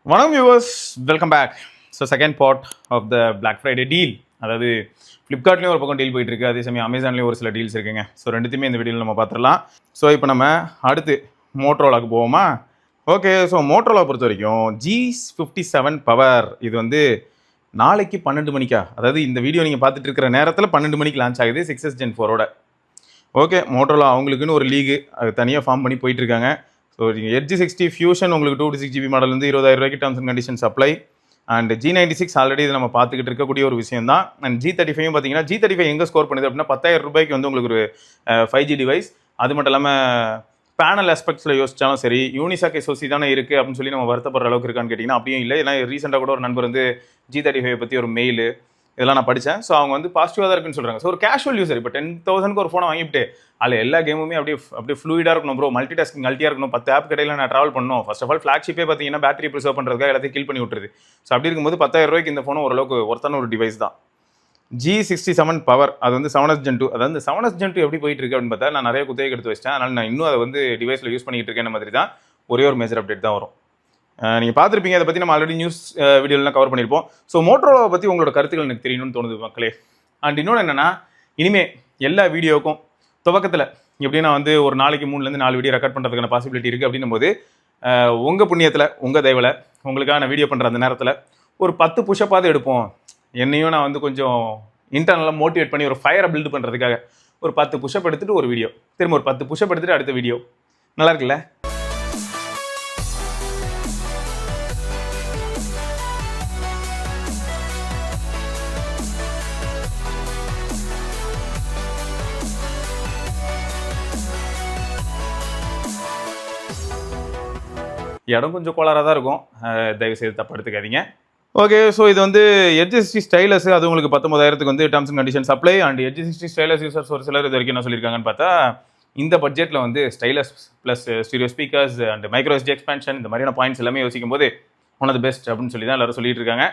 வணக்கம் viewers, welcome back. So second part of the Black Friday deal. அதாவது ஃப்ளிப்கார்ட்லேயும் ஒரு பக்கம் டீல் போயிட்டு இருக்கு, அதே சமயம் அமேசான்லேயும் ஒரு சில டீல்ஸ் இருக்குங்க. ஸோ ரெண்டுத்தையுமே இந்த வீடியோவில் நம்ம பார்த்துடலாம். ஸோ இப்போ நம்ம அடுத்து மோட்டோரோலாக்கு போவோமா? ஓகே. ஸோ மோட்டோரோலா பொறுத்த வரைக்கும் G57 பவர் இது வந்து நாளைக்கு 12 மணிக்கா, அதாவது இந்த வீடியோ நீங்கள் பார்த்துட்டு இருக்கிற நேரத்தில் 12 மணிக்கு லான்ச் ஆகுது 6S Gen 4ஓட. ஓகே, மோட்டோரோலா அவங்களுக்குன்னு ஒரு லீகு அது தனியாக ஃபார்ம் பண்ணி போயிட்டு இருக்காங்க. ஸோ நீங்கள் Edge 60 ஃபியூஷன் உங்களுக்கு 256GB மாடல் வந்து 20,000 ரூபாய்க்கு terms and conditions apply. And G96 already இது நம்ம பார்த்துக்கிட்டு இருக்கக்கூடிய ஒரு விஷயம் தான். அண்ட் G35 பார்த்தீங்கன்னா G35 எங்கே ஸ்கோர் பண்ணுது அப்படின்னா 10,000 ரூபாய்க்கு வந்து உங்களுக்கு ஒரு 5G டிவைஸ். அது மட்டும் இல்லாமல் பேனல் ஆஸ்பெக்ட்ஸில் யோசிச்சாலும் சரி, யூனிசாக் SoC தானே இருக்குது அப்படின்னு சொல்லி நம்ம வருத்தப்படுற அளவுக்கு இருக்கான்னு கேட்டிங்கன்னா அப்படியும் இல்லை. ஏன்னா ரீசெண்டாக கூட ஒரு நண்பர் வந்து G35 பற்றி ஒரு மெயில் இதெல்லாம் நான் படித்தேன். ஸோ அவங்க வந்து பாசிட்டிவாக தான் இருக்குன்னு சொல்கிறாங்க. ஸோ ஒரு கேஷுவல் யூசர் இப்போ 10,000க்கு ஒரு ஃபோனை வாங்கிட்டு அதில் எல்லா கேமுமே அப்படியே ஃப்ளூயிடாக இருக்கணும் ப்ரோ, மல்டி டாஸ்கிங் அல்ட்டியாக இருக்கணும், 10 ஆப் கடையில் நான் ட்ராவல் பண்ணணும். ஃபர்ஸ்ட் ஆஃப் ஆல் ஃப்ளாக்ஷிப்பே பார்த்தீங்கன்னா பேட்டரி ப்ரிசர்வ் பண்ணுறதுக்காக எல்லாத்தையும் கில் பண்ணி விட்டுருது. ஸோ அப்படி இருக்கும்போது 10,000 ரூபாய்க்கு இந்த ஃபோனும் ஓரளவுக்கு ஒருத்தான ஒரு டிவைஸ் தான். G67 பவர் அது வந்து 7S Gen 2. அதாவது இந்த 7S Gen 2 எப்படி போயிட்டு இருக்கு அப்படின்னு பார்த்தா நான் நிறைய குத்தகைக்கு எடுத்து வச்சிட்டேன். அதனால் நான் இன்னும் அதை வந்து டிவைஸில் யூஸ் பண்ணிட்டு இருக்கேன் மாதிரி தான். ஒரே ஒரு மேஜர் அப்டேட் தான் வரும். நீங்கள் பார்த்துருப்பீங்க, அதை பற்றி நம்ம ஆல்ரெடி நியூஸ் வீடியோலாம் கவர் பண்ணியிருப்போம். ஸோ மோட்டோரோலாவை பற்றி உங்களோட கருத்துக்கள் எனக்கு தெரியணும்னு தோணுது மக்களே. அண்ட் இன்னொன்று என்னென்னா, இனிமேல் எல்லா வீடியோவுக்கும் துவக்கத்தில் எப்படின்னா வந்து ஒரு நாளைக்கு 3லேருந்து 4 வீடியோ ரெக்கார்ட் பண்ணுறதுக்கான பாசிபிலிட்டி இருக்குது. அப்படின்னும் போது உங்கள் புண்ணியத்தில் உங்கள் தயவில் உங்களுக்காக நான் வீடியோ பண்ணுற அந்த நேரத்தில் ஒரு 10 புஷ்அப்பாவது எடுப்போம். என்னையும் நான் வந்து கொஞ்சம் இன்டர்னலாக மோட்டிவேட் பண்ணி ஒரு ஃபயரை பில்டு பண்ணுறதுக்காக ஒரு 10 புஷ்அப் எடுத்துகிட்டு ஒரு வீடியோ, திரும்ப ஒரு 10 புஷ்அப் எடுத்துகிட்டு அடுத்த வீடியோ. நல்லா இருக்குல்ல? இடம் கொஞ்சம் கோளாராக தான் இருக்கும், தயவுசெய்து தப்பு எடுத்துக்காதீங்க. ஓகே. ஸோ இது வந்து Edge 60 ஸ்டைலஸ், அது உங்களுக்கு 19,000க்கு வந்து terms and conditions apply. And Edge 60 stylus users ஒரு சிலர் இது வரைக்கும் என்ன சொல்லியிருக்காங்கன்னு பார்த்தா, இந்த பட்ஜெட்டில் வந்து stylus plus stereo speakers and micro SD expansion இந்த மாதிரியான பாயிண்ட்ஸ் எல்லாமே யோசிக்கும் போது ஒன் ஆஃப் த பெஸ்ட் அப்படின்னு சொல்லி தான் எல்லாரும் சொல்லிட்டு இருக்காங்க.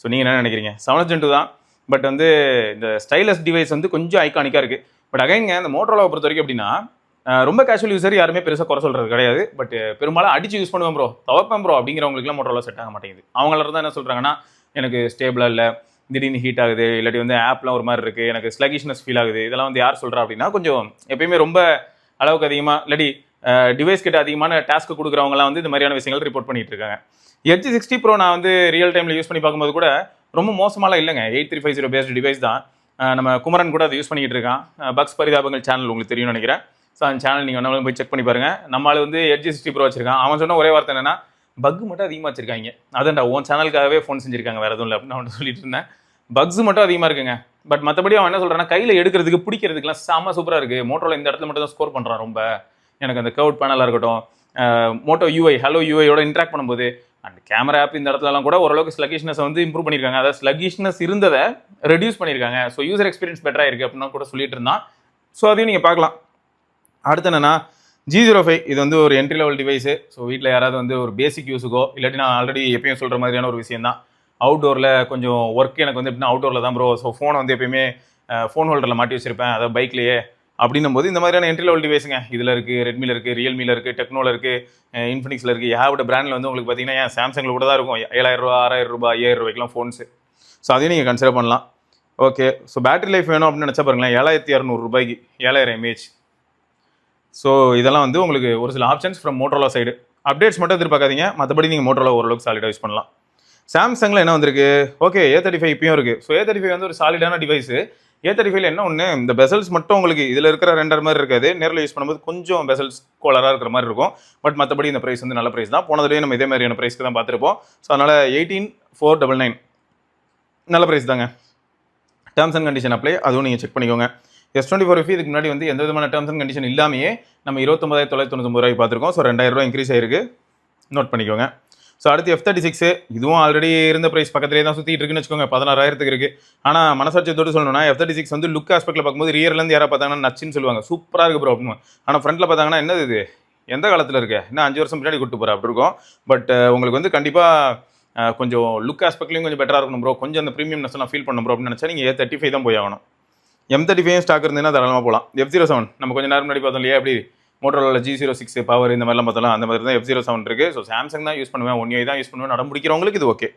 ஸோ நீங்கள் என்ன நினைக்கிறீங்க? 7S Gen 2 தான், பட் வந்து இந்த ஸ்டைலஸ் டிவைஸ் வந்து கொஞ்சம் ஐகானிக்காக இருக்குது. பட் அகைன்ங்க இந்த மோட்டோரோலாவை பொறுத்த வரைக்கும் எப்படின்னா, ரொம்ப கேஷுவல் யூசர் யாருமே பெருசாக குறை சொல்கிறது கிடையாது. பட் பெரும்பாலும் அடிச்சு யூஸ் பண்ணுவேன் ப்ரோ, தவப்பேன் ப்ரோ அப்படிங்கிறவங்களுக்குலாம் மோட்டோரோலா செட் ஆக மாட்டேங்குது. அவங்கள தான் என்ன சொல்கிறாங்கன்னா, எனக்கு ஸ்டேபிளாக இல்லை, திடீர்னு ஹீட் ஆகுது, இல்லாட்டி வந்து ஆப்லாம் ஒரு மாதிரி இருக்குது, எனக்கு ஸ்லகிஷ்னஸ் ஃபீல் ஆகுது. இதெல்லாம் வந்து யார் சொல்கிறா அப்படின்னா, கொஞ்சம் எப்பயுமே ரொம்ப அளவுக்கு அதிகமாக இல்லாட்டி டிவைஸ் கிட்ட அதிகமான டாஸ்க்கு கொடுக்குறவங்களாம் வந்து இந்த மாதிரியான விஷயங்கள் ரிப்போர்ட் பண்ணிட்டு இருக்காங்க. Edge 60 Pro நான் வந்து ரியல் டைமில் யூஸ் பண்ணி பார்க்கும்போது கூட ரொம்ப மோசமாலாம் இல்லைங்க. 8350 பேஸ்டு டிவைஸ் தான். நம்ம குமரன் கூட அதை யூஸ் பண்ணிக்கிட்டு இருக்கான். பக்ஸ் பரிதாபங்கள் சேனல் உங்களுக்கு தெரியும்னு நினைக்கிறேன். ஸோ அந்த சேனல் நீங்கள் வேணாலும் போய் செக் பண்ணி பாருங்கள். நம்மளால் வந்து Edge 60 Pro வச்சிருக்கான். அவன் சொன்ன ஒரே வார்த்தை என்னன்னா, பக் மட்டும் அதிகமாக வச்சிருக்காங்க. அதான்டா உன் சேனலுக்காகவே ஃபோன் செஞ்சிருக்காங்க, வேறு எதுவும் இல்லை அப்படின்னு நான் சொல்லிட்டு இருந்தேன். பக்ஸ் மட்டும் அதிகமாக இருக்குங்க. பட் மற்றபடி அவன் என்ன சொல்கிறான்னா, கையில் எடுக்கிறதுக்கு பிடிக்கிறதுக்குலாம் செம்ம சூப்பராக இருக்குது. மோட்டோவில் இந்த இடத்துல மட்டும் தான் ஸ்கோர் பண்ணுறான் ரொம்ப. எனக்கு அந்த கர்வ் பேனலாக இருக்கட்டும், மோட்டோ UI ஹலோ UIயோட இன்ட்ராக்ட் பண்ணும்போது, அண்ட் கேமரா ஆப் இந்த இடத்துலலாம் கூட ஓரளவுக்கு ஸ்லகிஷ்னஸ் வந்து இம்ப்ரூவ் பண்ணியிருக்காங்க. அதாவது ஸ்லகிஷ்னஸ் இருந்ததை ரெடியூஸ் பண்ணியிருக்காங்க. ஸோ யூசர் எக்ஸ்பீரியன்ஸ் பெட்டராக இருக்குது அப்படின்னு கூட சொல்லிட்டு இருந்தான். ஸோ அதையும் நீங்கள் பார்க்கலாம். அடுத்து என்னன்னா, G05 இது வந்து ஒரு என்ட்ரி லெவல் டிவைஸு. ஸோ வீட்டில் யாராவது வந்து ஒரு பேசிக் யூஸுக்கோ இல்லாட்டி நான் ஆல்ரெடி எப்பயும் சொல்கிற மாதிரியான ஒரு விஷயம் தான், அவுட்டோரில் கொஞ்சம் ஒர்க் எனக்கு வந்து எப்படின்னா அவுட்டோரில் தான் ப்ரோ. ஸோ ஃபோனை வந்து எப்பயுமே ஃபோன் ஹோல்டரில் மாட்டி வச்சிருப்பேன், அதாவது பைக்லேயே. அப்படின்னும் போது இந்த மாதிரியான என்ட்ரி லெவல் டிவைஸுங்க இதில் இருக்குது, ரெட்மியில் இருக்குது, ரியல்மியில் இருக்குது, டெக்னோவில் இருக்குது, இன்ஃபினிக்ஸில் இருக்குது. ஏகப்பட்ட பிராண்டில் வந்து உங்களுக்கு பார்த்தீங்கன்னா ஏன் சாம்சங்கில் கூட தான் இருக்கும் 7,000 ரூபா 6,000 ரூபா 5,000 ரூபாய்க்குலாம் ஃபோன்ஸு. ஸோ அதையும் நீங்கள் கன்சிடர் பண்ணலாம். ஓகே. ஸோ பேட்டரி லைஃப் வேணும் அப்படின்னு நினச்சா பாருங்களேன், 7,200 ரூபாய்க்கு 7000 mAh. ஸோ இதெல்லாம் வந்து உங்களுக்கு ஒரு சில options from Motorola side. Updates மட்டும் எதிர்பார்க்காதீங்க, மற்றபடி நீங்கள் மோட்டோரோலா ஓரளவுக்கு சாலிடாக யூஸ் பண்ணலாம். சாம்சங்கில் என்ன வந்திருக்கு? ஓகே, A35 இப்பயும் இருக்குது. ஸோ A35 வந்து ஒரு சாலிடான டிவைஸு. A35 என்ன ஒன்று, இந்த பெசல்ஸ் மட்டும் உங்களுக்கு இதில் இருக்கிற ரெண்டர் மாதிரி இருக்காது. நேரில் யூஸ் பண்ணும்போது கொஞ்சம் பெசல்ஸ் கோலராக இருக்கிற மாதிரி இருக்கும். பட் மற்றபடி இந்த ப்ரைஸ் வந்து நல்ல ப்ரைஸ் தான். போனதுலேயே நம்ம இதே மாதிரியான ப்ரைஸ்க்கு தான் பார்த்துருப்போம். ஸோ அதனால் 18,499 நல்ல ப்ரைஸ் தாங்க. டேர்ம்ஸ் அண்ட் கண்டிஷன் அப்ளை, அதுவும் நீங்கள் செக் பண்ணிக்கோங்க. S24 இதுக்கு முன்னாடி வந்து எந்த விதமான டேர்ம்ஸ் அண்ட் கண்டிஷன் இல்லாமையே நம்ம 29,999 ரூபாய்க்கு பார்த்துருக்கோம். ஸோ 2,000 ரூபா இன்க்ரீஸ் ஆயிருக்கு, நோட் பண்ணிக்கோங்க. ஸோ அடுத்து F36 இதுவும் ஆல்ரெடி இருந்த ப்ரைஸ் பக்கத்துலேயே தான் சுற்றிட்டு இருக்குன்னு வச்சுக்கோங்க, 16,000க்கு இருக்குது. ஆனால் மனசாட்சியத்தோடு சொல்லணும்னா F36 வந்து லுக் ஆஸ்பெக்டில் பார்க்கும்போது ரியர்லேருந்து யாராவது பார்த்தாங்கன்னா நச்சுன்னு சொல்லுவாங்க, சூப்பராக இருக்குது ப்ரோ அப்படின்னு. ஆனால் ஃப்ரண்ட்டில் பார்த்தாங்கன்னா என்னது இது, எந்த காலத்தில் இருக்குது, இன்னும் 5 வருஷம் பின்னாடி கூட்டு போகிற அப்படி இருக்கும். பட் உங்களுக்கு வந்து கண்டிப்பாக கொஞ்சம் லுக் ஆஸ்பெக்ட்லையும் கொஞ்சம் பெட்டராக இருக்கணும் ப்ரோ, கொஞ்சம் அந்த ப்ரீமியம்னஸ் நான் ஃபீல் பண்ணணும் ப்ரோ அப்படின்னு நினச்சா நீங்கள் A35 தான் போய் ஆகணும். M35 ஸ்டாக் இருந்ததுன்னா தாராளமாக போகலாம். F07 நம்ம கொஞ்சம் நேரம் முன்னாடி பார்த்தோம் இல்லையா, அப்படி மோட்டோரோலா G06 பவர் இந்த மாதிரிலாம் பார்த்தாலும் அந்த மாதிரி தான் F07 இருக்குது. ஸோ சாம்சங் தான் யூஸ் பண்ணுவேன், 1 UI தான் யூஸ் பண்ணுவேன் நடம் பிடிக்கிறவங்களுக்கு இது ஓகே.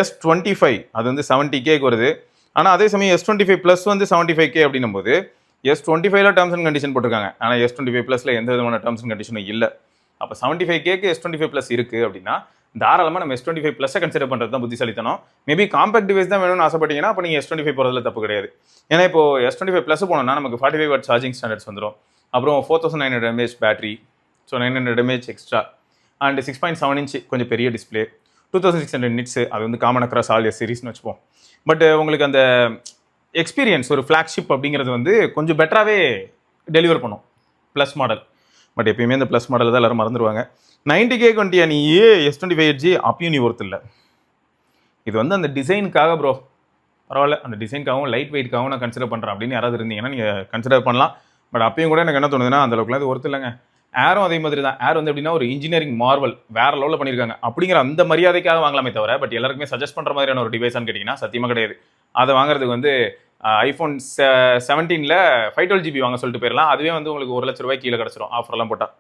S25 அது வந்து 70Kக்கு வருது. ஆனால் அதே சமயம் S25 ப்ளஸ் வந்து 75K அப்படின்னும் போது S25ல டேர்ம்ஸ் அண்ட் கண்டிஷன் போட்டிருக்காங்க. ஆனால் S25 ப்ளஸில் எந்த விதமான டேர்ம்ஸ் அண்ட் கண்டிஷனும் இல்லை. அப்போ 75Kக்கு S25 ப்ளஸ் இருக்குது அப்படின்னா தாராளமாக நம்ம S25 ப்ளஸை கன்சிடர் பண்ணுறது தான் புத்திசாலித்தனம். மேபி காம்பேக்ட் டிவைஸ் தான் வேணும்னு ஆசைப்பட்டீங்கன்னா அப்போ நீங்கள் S25 போகிறதுல தப்பு கிடையாது. ஏன்னா இப்போ S25 ப்ளஸ் போனோம்னா நமக்கு 45 வாட் சார்ஜிங் ஸ்டாண்டர்ட்ஸ் வந்துடும். அப்புறம் 4900 mAh battery, so 900 mAh extra, and 6.7 inch கொஞ்சம் பெரிய டிஸ்பிளே, 2600 நிட்ஸு, அது வந்து காமன் அக்ராஸ் ஆல் எஸ் சீரிஸ்னு வச்சுப்போம். பட் உங்களுக்கு அந்த எக்ஸ்பீரியன்ஸ் ஒரு ஃப்ளாக்ஷிப் அப்படிங்கிறது வந்து கொஞ்சம் பெட்டராகவே டெலிவர் பண்ணும் ப்ளஸ் மாடல். பட் எப்பயுமே இந்த ப்ளஸ் மாடல் தான் எல்லோரும் மறந்துடுவாங்க. 90K வந்துட்டியா நீ S25 Edge அப்பயும் நீ ஒர்த்து இல்லை. இது வந்து அந்த டிசைனுக்காக ப்ரோ, பரவாயில்ல அந்த டிசைனுக்காகவும் லைட் வெயிட்காகவும் நான் கன்சிடர் பண்ணுறேன் அப்படின்னு யாராவது இருந்தீங்கன்னா நீங்கள் கன்சிடர் பண்ணலாம். பட் அப்பயும் கூட எனக்கு என்ன தோணுதுன்னா அந்த அளவுக்குலாம் இது ஒர்த்து இல்லைங்க. ஏரும் அதே மாதிரி தான். ஏர் வந்து எப்படின்னா ஒரு இன்ஜினியரிங் மார்வல் வேறு லெவலில் பண்ணியிருக்காங்க அப்படிங்கிற அந்த மரியாதைக்காக வாங்கலாமே தவிர பட் எல்லாருக்குமே சஜஸ்ட் பண்ணுற மாதிரியான ஒரு டிவைஸான்னு கேட்டிங்கன்னா சத்தியமாக கிடையாது. அதை வாங்குறதுக்கு வந்து iPhone 17ல் 512GB வாங்க சொல்லிட்டு போயிடலாம். அதுவே வந்து உங்களுக்கு 1 லட்ச ரூபாய் கீழே கிடச்சிரும் ஆஃபர்லாம் போட்டால்.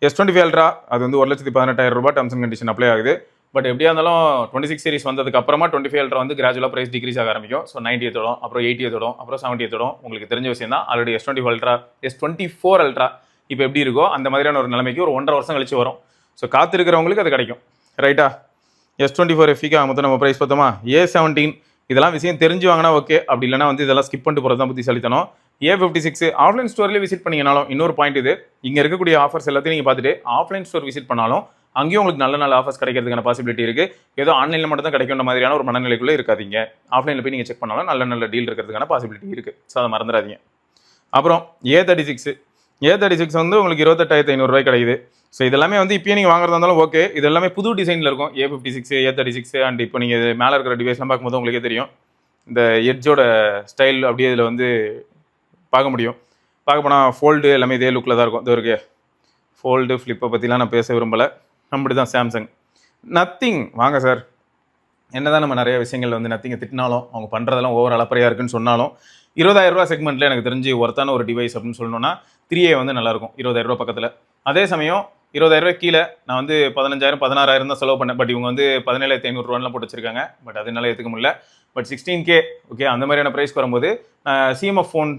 S25 Ultra அது வந்து 1,18,000 ரூபாய் டேர்ம்ஸ் அண்ட் கண்டிஷன் அப்ளை ஆகுது. பட் எப்படியா இருந்தாலும் 26 சீரிஸ் வந்ததுக்கு அப்புறமா 25 Ultra வந்து கிராஜுவலாக ப்ரைஸ் டிக்ரீஸ் ஆக ஆரம்பிக்கும். ஸோ 90 தொடும், அப்புறம் 80 தொடும், அப்புறம் 70 தொடும். உங்களுக்கு தெரிஞ்ச விஷயம் தான். ஆல்ரெடி S24 Ultra இப்போ எப்படி இருக்கோ அந்த மாதிரியான ஒரு நிலைமைக்கு ஒரு 1.5 வருஷம் கழிச்சு வரும். ஸோ காத்திருக்கிறவங்களுக்கு அது கிடைக்கும், ரைட்டா? S24 FE மொத்தம் நம்ம ப்ரைஸ் பார்த்தோமா? A17 இதெல்லாம் விஷயம் தெரிஞ்சு வாங்கினா ஓகே, அப்படி இல்லைனா வந்து இதெல்லாம் ஸ்கிப் பண்ணிட்டு போகிறது தான் புத்திசாலித்தனம். A56 ஆஃப்லைன் ஸ்டோர்லேயே விசிட் பண்ணிங்கனாலும் இன்னொரு பாயிண்ட் இது, இங்கே இருக்கக்கூடிய ஆஃபர்ஸ் எல்லாத்தையும் நீங்கள் பார்த்துட்டு ஆஃப்லைன் ஸ்டோர் விசிட் பண்ணாலும் அங்கேயும் உங்களுக்கு நல்ல நல்ல ஆஃபர்ஸ் கிடைக்கிறதுக்கான பாசிபிலிட்டி இருக்குது. ஏதோ ஆன்லைனில் மட்டும் தான் கிடைக்கின்ற மாதிரியான ஒரு மனநிலைக்குள்ளே இருக்காதீங்க. ஆஃப்லைனில் போய் நீங்கள் செக் பண்ணாலும் நல்ல நல்ல டீல் இருக்கிறதுக்கான பாசிபிலிட்டி இருக்குது. ஸோ அதை மறந்துடாதீங்க. அப்புறம் A36 வந்து உங்களுக்கு 28,500 ரூபாய் கிடைக்குது. ஸோ இதெல்லாமே வந்து இப்போயே நீங்கள் வாங்குறதா இருந்தாலும் ஓகே. இது எல்லாமே புது டிசைனில் இருக்கும். A56 A36 அண்ட் இப்போ நீங்கள் மேலே இருக்கிற டிவைஸ்லாம் பார்க்கும்போது உங்களுக்கே தெரியும் இந்த எட்ஜோட ஸ்டைல் அப்படியே இதில் வந்து பார்க்க முடியும். பார்க்க போனால் ஃபோல்டு எல்லாமே இதே லுக்கில் தான் இருக்கும். இது இருக்கு ஃபோல்டு ஃப்ளிப்பை பற்றிலாம் நான் பேச விரும்பலை. அப்படி தான் சாம்சங். நத்திங் வாங்க சார், என்ன தான் நம்ம நிறைய விஷயங்கள் வந்து நத்திங்கை திட்டினாலும் அவங்க பண்ணுறதெல்லாம் ஓவர் அளப்பறையாக இருக்குன்னு சொன்னாலும் 20,000 ரூபா செக்மெண்ட்டில் எனக்கு தெரிஞ்சு ஒர்த்தான ஒரு டிவைஸ் அப்படின்னு சொல்லணும்னா 3A வந்து நல்லாயிருக்கும் 20,000 ரூபா பக்கத்தில். அதே சமயம் 20,000 ரூபாய் கீழே நான் வந்து 15,000 16,000 தான் செலவு பண்ணேன். பட் இவங்க வந்து 17,500 ரூபாலாம் போட்டு வச்சிருக்காங்க. பட் அதனால ஏற்றுக்க முடியல. பட் 16K ஓகே அந்த மாதிரியான ப்ரைஸ்க்கு வரும்போது CMF ஃபோன்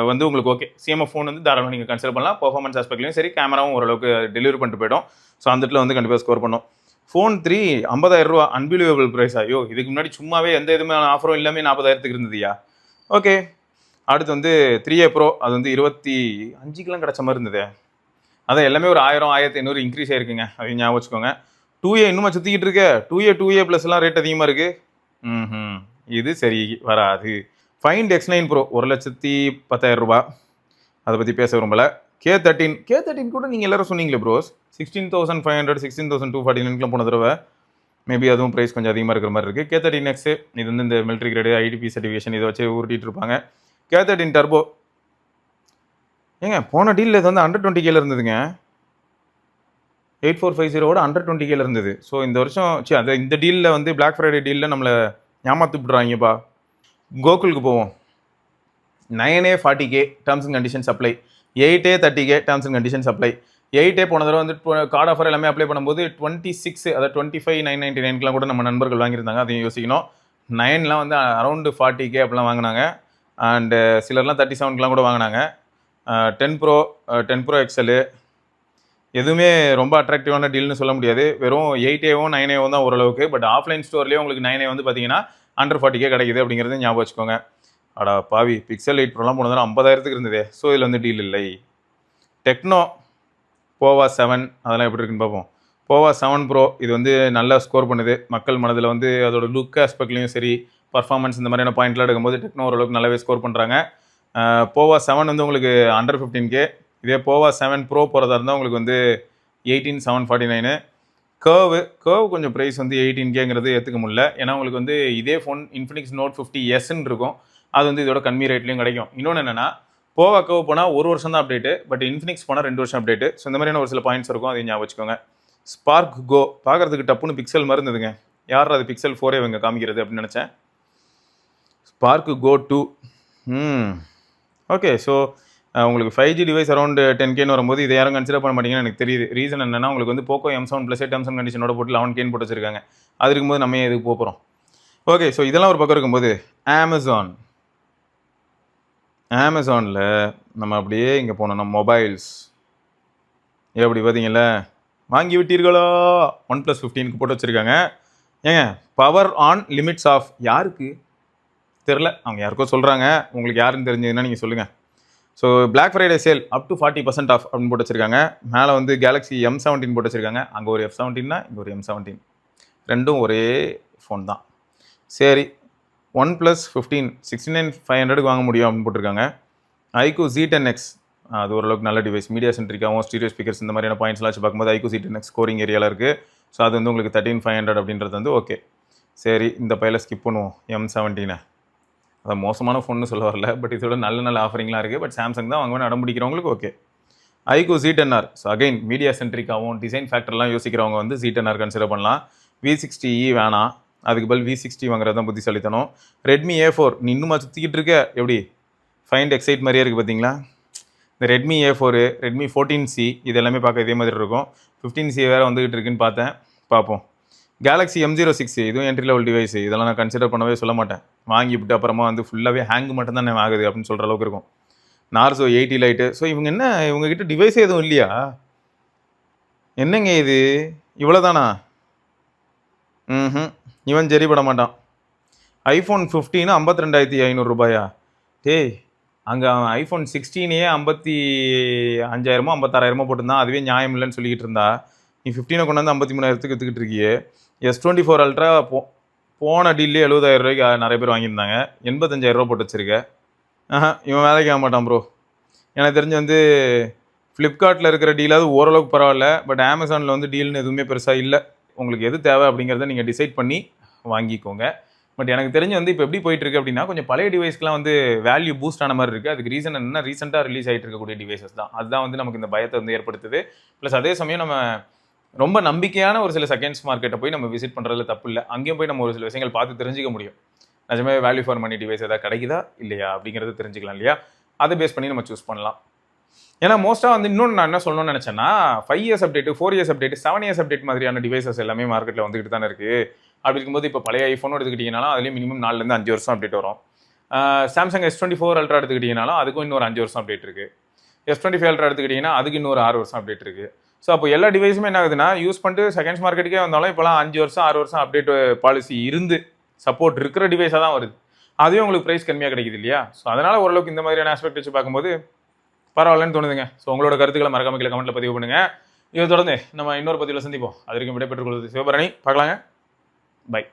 வந்து உங்களுக்கு ஓகே. CMF ஃபோன் வந்து தாராளமாக நீங்கள் கன்சிடர் பண்ணலாம். பர்ஃபார்மன்ஸ் ஆஸ்பெக்ட்லையும் சரி, கேமராவும் ஓரளவுக்கு டெலிவரி பண்ணிட்டு போய்டும். ஸோ அந்த இடத்துல வந்து கண்டிப்பாக ஸ்கோர் பண்ணும். ஃபோன் 3 50,000 ரூபா அன்பிலிவபிள் ப்ரைஸ். ஐயோ இதுக்கு முன்னாடி சும்மாவே எந்த இதுவுமே ஆஃபரும் இல்லாமல் 40,000க்கு இருந்ததுயா. ஓகே, அடுத்து வந்து 3A Pro அது வந்து 25க்கெலாம் கிடச்ச மாதிரி இருந்தது. அதான் எல்லாமே ஒரு 1000 1500 இன்க்ரீஸ் ஆகிருக்குங்க. அதையும் ஞாபகம் வச்சுக்கோங்க. 2A இன்னுமா சுற்றிக்கிட்டு இருக்க. 2A ப்ளஸ்லாம் ரேட் அதிகமாக இருக்குது. இது சரி வராது. ஃபைண்ட் X9 Pro 1,10,000 ரூபா. அதை பற்றி பேச விரும்பலை. K13 கூட நீங்கள் எல்லோரும் சொன்னீங்களே ப்ரோஸ் 16,500 16,249 போன தடவை. மேபி அதுவும் ப்ரைஸ் கொஞ்சம் அதிகமாக இருக்கிற மாதிரி இருக்குது. K13X இது வந்து இந்த மிலிட்ரி கிரேடு IDP சர்டிஃபிகேஷன் இதை வச்சு உருட்டிகிட்டு இருப்பாங்க. K13 டர்போ ஏங்க போன டீலில் இது வந்து 120K இருந்ததுங்க. 8450 120K இருந்தது. ஸோ இந்த வருஷம் அது இந்த டீலில் வந்து Black Friday டீலில் நம்மளை ஏமாற்றி விட்றாங்கப்பா. கோகுலுக்கு போவோம். 9A 40K terms and conditions apply. 8A 30K terms and conditions apply. 8A போன தடவை வந்து கார்டு ஆஃபர் எல்லாமே அப்ளை பண்ணும்போது 26 அதாவது 25,999 கூட நம்ம நண்பர்கள் வாங்கியிருந்தாங்க. அதையும் யோசிக்கணும். 9லாம் வந்து அரௌண்டு 40K அப்படிலாம் வாங்கினாங்க. அண்டு சிலர்லாம் 37லாம் கூட வாங்கினாங்க. 10 Pro XL எதுவுமே ரொம்ப அட்ராக்டிவான டீல்னு சொல்ல முடியாது. வெறும் 8Aவும் 9Aவும் தான் ஓரளவுக்கு. பட் ஆஃப்லைன் ஸ்டோர்லேயே உங்களுக்கு 9A வந்து பார்த்தீங்கன்னா அண்டர் 40K கிடைக்குது அப்படிங்கிறது ஞாபகம் வச்சுக்கோங்க. அடா பாவி, பிக்சல் 8 Proலாம் போனதுனா 50,000க்கு இருந்தது. ஸோ இதில் வந்து டீல் இல்லை. டெக்னோ போவா 7 அதெல்லாம் எப்படி இருக்குன்னு பார்ப்போம். போவா 7 Pro இது வந்து நல்லா ஸ்கோர் பண்ணுது. மக்கள் மனதில் வந்து அதோட லுக் ஆஸ்பெக்ட்லையும் சரி, பர்ஃபார்மன்ஸ் இந்த மாதிரியான பாயிண்ட்லாம் எடுக்கும்போது டெக்னோ ஓரளவுக்கு நல்லாவே ஸ்கோர் பண்ணுறாங்க. போவா 7 வந்து உங்களுக்கு அண்டர் 15K. இதே போவா 7 Pro போகிறதா இருந்தால் உங்களுக்கு வந்து 18,749. கர்வ் கொஞ்சம் ப்ரைஸ் வந்து 18Kங்கிறது ஏற்றுக்க முடியல. ஏன்னா உங்களுக்கு வந்து இதே ஃபோன் இன்ஃபினிக்ஸ் நோட் 50Sன்னு இருக்கும். அது வந்து இதோட கம்மி ரேட்லையும் கிடைக்கும். இன்னொன்று என்னென்னா போவா கர்வ் போனால் 1 வருஷம் தான் அப்டேட்டு. பட் இன்ஃபினிக்ஸ் போனால் 2 வருஷம் அப்டேட்டு. ஸோ இந்த மாதிரியான ஒரு சில பாயிண்ட்ஸ் இருக்கும். அதையும் ஞாபகம் வச்சுக்கோங்க. ஸ்பார்க் கோ பார்க்குறதுக்கு டப்புன்னு பிக்சல் மாதிரி இருந்ததுங்க. யார் அது பிக்சல் 4 இவங்க காமிக்கிறது அப்படின்னு நினச்சேன். ஸ்பார்க் கோ 2 ஓகே. ஸோ உங்களுக்கு 5G டிவைஸ் அரௌண்ட் 10Kன்னு வரும்போது இதை யாரும் கன்சிடர் பண்ண மாட்டீங்கன்னு எனக்கு தெரியுது. ரீசன் என்னன்னா உங்களுக்கு வந்து Poco M7 plus terms and கண்டிஷனோட போட்டு 11Kன்னு போட்டு வச்சிருக்காங்க. அது இருக்கும்போது நம்ம ஏன் இதுக்கு போகிறோம்? ஓகே, ஸோ இதெல்லாம் ஒரு பக்கம் இருக்கும்போது அமேசானில் நம்ம அப்படியே இங்கே போனோம். நம்ம மொபைல்ஸ் எப்படி பார்த்தீங்களா, வாங்கி விட்டீர்களோ OnePlus 15க்கு போட்டு வச்சுருக்காங்க. ஏங்க பவர் ஆன் லிமிட்ஸ் ஆஃப் யாருக்கு தெரில, அவங்க யாருக்கோ சொல்கிறாங்க. உங்களுக்கு யாருன்னு தெரிஞ்சதுன்னா நீங்கள் சொல்லுங்கள். So Black Friday sale up to 40% off அப்படின்னு போட்டு வச்சுருக்காங்க. மேலே வந்து கேலக்ஸி M17 போட்டு வச்சுருக்காங்க. அங்கே ஒரு F17னா இங்கே ஒரு M17, ரெண்டும் ஒரே ஃபோன் தான். சரி, OnePlus 15 69,500க்கு வாங்க முடியும் அப்படின்னு போட்டிருக்காங்க. iQOO Z10X அது ஓரளவுக்கு நல்ல டிவைஸ், மீடியா சென்ட்ரிக்காகவும் ஸ்டீரியோ ஸ்பீக்கர்ஸ் இந்த மாதிரியான பாயிண்ட்ஸ்லாம் வச்சு பார்க்கும்போது iQOO Z10X ஸ்கோரிங் ஏரியாவில் இருக்குது. ஸோ அது வந்து உங்களுக்கு 13,500 அப்படின்றது வந்து ஓகே. சரி, இந்த பையில ஸ்கிப் பண்ணுவோம். M17 அது மோசமான ஃபோன்னு சொல்ல வரல, பட் இதோட நல்ல நல்ல ஆஃபரிங்லாம் இருக்குது. பட் சாம்சங் தான் வாங்குவேன் அடம் பிடிக்கிறவங்களுக்கு okay. iQOO Z10R, so again media சென்ட்ரிக்காகவும் டிசைன் ஃபேக்டர்லாம் யோசிக்கிறவங்க வந்து Z10R கன்சிடர் பண்ணலாம். V60E வேணாம், அதுக்கு பதில் V60 வாங்குறது தான் புத்திசாலித்தனம். Redmi A4 நீ இன்னுமா சுற்றிக்கிட்டு இருக்க, எப்படி ஃபைண்ட் எக்ஸைட் மாதிரியே இருக்குது பார்த்தீங்களா? இந்த Redmi A4, Redmi 14C இது எல்லாமே பார்க்க இதே மாதிரி இருக்கும். 15C வேறு வந்துகிட்டு இருக்குன்னு பார்த்தேன், பார்ப்போம். Galaxy M06 இதுவும் என்ட்ரி லெவல் டிவைஸ், இதெல்லாம் நான் கன்சிடர் பண்ணவே சொல்ல மாட்டேன். வாங்கிவிட்டு அப்புறமா வந்து ஃபுல்லாகவே ஹேங் மட்டும் தான் ஆகுது அப்படின்னு சொல்கிற அளவுக்கு இருக்கும். Narzo 80 light. ஸோ இவங்க என்ன, இவங்ககிட்ட டிவைஸே எதுவும் இல்லையா? என்னங்க இது, இவ்வளோதானா? இவன் சரி பட மாட்டான். iPhone 15 52,500 ரூபாயா? டேய், அங்கே iPhone 16 55,000 56,000 போட்டிருந்தான். அதுவே நியாயம் இல்லைன்னு சொல்லிக்கிட்டு இருந்தா, நீ 15 கொண்டாந்து 53,000க்கு விற்றுக்கிட்டு இருக்கியே. S24 Ultra போன டீல்லே 70,000 ரூபாய்க்கு நிறைய பேர் வாங்கியிருந்தாங்க. 85,000 ரூபா போட்டு வச்சிருக்க. இவன் வேலைக்கு ஆக மாட்டான் ப்ரோ. எனக்கு தெரிஞ்சு வந்து ஃப்ளிப்கார்ட்டில் இருக்கிற டீலாவது ஓரளவுக்கு பரவாயில்ல, பட் அமேசானில் வந்து டீல்னு எதுவுமே பெருசாக இல்லை. உங்களுக்கு எது தேவை அப்படிங்கிறத நீங்கள் டிசைட் பண்ணி வாங்கிக்கோங்க. பட் எனக்கு தெரிஞ்சு வந்து இப்போ எப்படி போயிட்டுருக்கு அப்படின்னா, கொஞ்சம் பழைய டிவைஸ்க்குலாம் வந்து வேல்யூ பூஸ்ட் ஆன மாதிரி இருக்குது. அதுக்கு ரீசன் என்னன்னா, ரீசெண்டாக ரிலீஸ் ஆகிட்டு இருக்கக்கூடிய டிவைசஸ் தான். அதுதான் வந்து நமக்கு இந்த பயத்தை வந்து ஏற்படுத்துது. ப்ளஸ் அதே சமயம் நம்ம ரொம்ப நம்பிக்கையான ஒரு சில செகண்ட்ஸ் மார்க்கெட்டை போய் நம்ம விசிட் பண்ணுறதுல தப்பு இல்லை. அங்கேயும் போய் நம்ம ஒரு சில விஷயங்கள் பார்த்து தெரிஞ்சிக்க முடியும். நிஜமே வேல்யூ ஃபார் மணி டிவைஸ் எதாவது கிடைக்குதா இல்லையா அப்படிங்கிறது தெரிஞ்சுக்கலாம் இல்லையா? அதை பேஸ் பண்ணி நம்ம சூஸ் பண்ணலாம். ஏன்னா மோஸ்ட்டாக வந்து இன்னொன்று நான் என்ன சொல்லணும்னு நினச்சேன்னா, 5 years update, 4 years update, 7 years update மாதிரியான டிவைசஸ் எல்லாமே மார்க்கெட்டில் வந்துகிட்டு தானே இருக்குது. அப்படி இருக்கும்போது இப்போ பழைய ஐஃபோன் எடுத்துக்கிட்டிங்கனாலும் அதுலேயும் மினிமம் 4 to 5 வருஷம் அப்டேட் வரும். சாம்சங் S24 Ultra எடுத்துக்கிட்டிங்கனாலும் அதுக்கும் இன்னொரு 5 வருஷம் அப்டேட் இருக்குது. S25 Ultra எடுத்துக்கிட்டிங்கன்னா அதுக்கு இன்னொரு 6 வருஷம் அப்டேட் இருக்குது. ஸோ அப்போ எல்லா டிவைஸுமே என்ன ஆகுதுன்னா, யூஸ் பண்ணிட்டு செகண்ட்ஸ் மார்க்கெட்டுக்கே வந்தாலும் இப்போலாம் 5 வருஷம் 6 வருஷம் அப்டேட் பாலிசி இருந்து சப்போர்ட் இருக்கிற டிவைஸாக தான் வருது. அதுவே உங்களுக்கு ப்ரைஸ் கம்மியாக கிடைக்குது இல்லையா? ஸோ அதனால் ஓரளவுக்கு இந்த மாதிரியான ஆஸ்பெக்ட் வச்சு பார்க்கும்போது பரவாயில்லன்னு தோணுதுங்க. ஸோ உங்களோட கருத்துக்களை மறக்காம கீழே கமெண்ட்டில் பதிவு பண்ணுங்கள். இதை தொடர்ந்து நம்ம இன்னொரு பதிவில் சந்திப்போம். அது வரைக்கும் விடைபெற்றுக் கொள்வது சிவபரணி. பார்க்கலாங்க. பை.